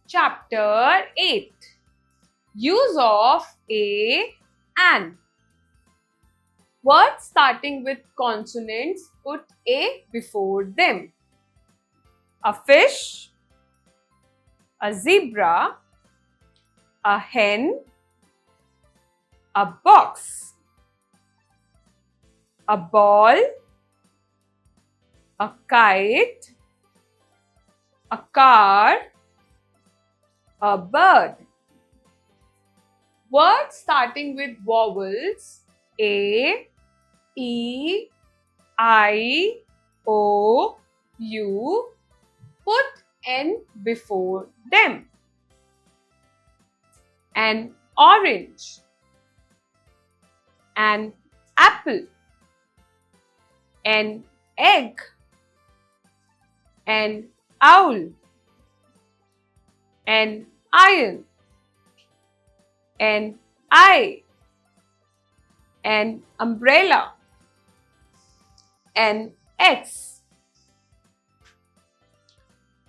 Chapter 8. Use of a and. Words starting with consonants, put a before them. A fish, a zebra, a hen, a box, a ball, a kite, a car, a bird. Words starting with vowels A, E, I, O, U, put N before them. An orange, an apple, an egg, an owl, an iron, an eye, an umbrella, an X.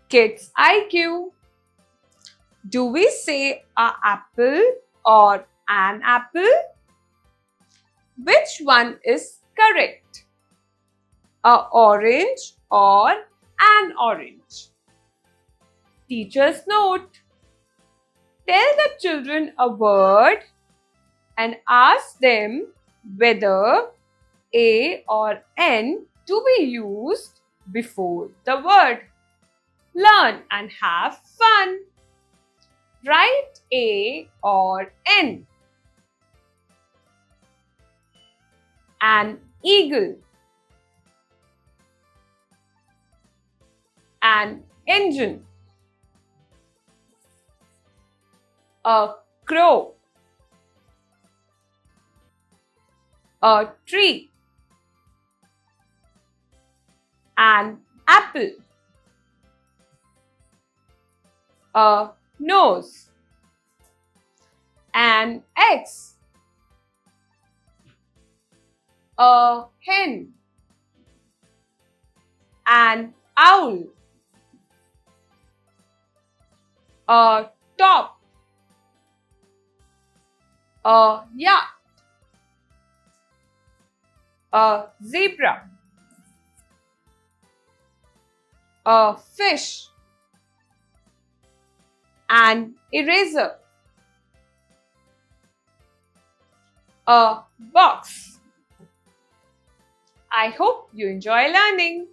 Kids IQ. Do we say a apple or an apple? Which one is correct? A orange or an orange? Teacher's note. Tell the children a word and ask them whether A or N to be used before the word. Learn and have fun. Write A or N. An eagle, an engine, a crow, a tree, an apple, a nose, an X, a hen, an owl, a top, a yacht, a zebra, a fish, an eraser, a box. I hope you enjoy learning.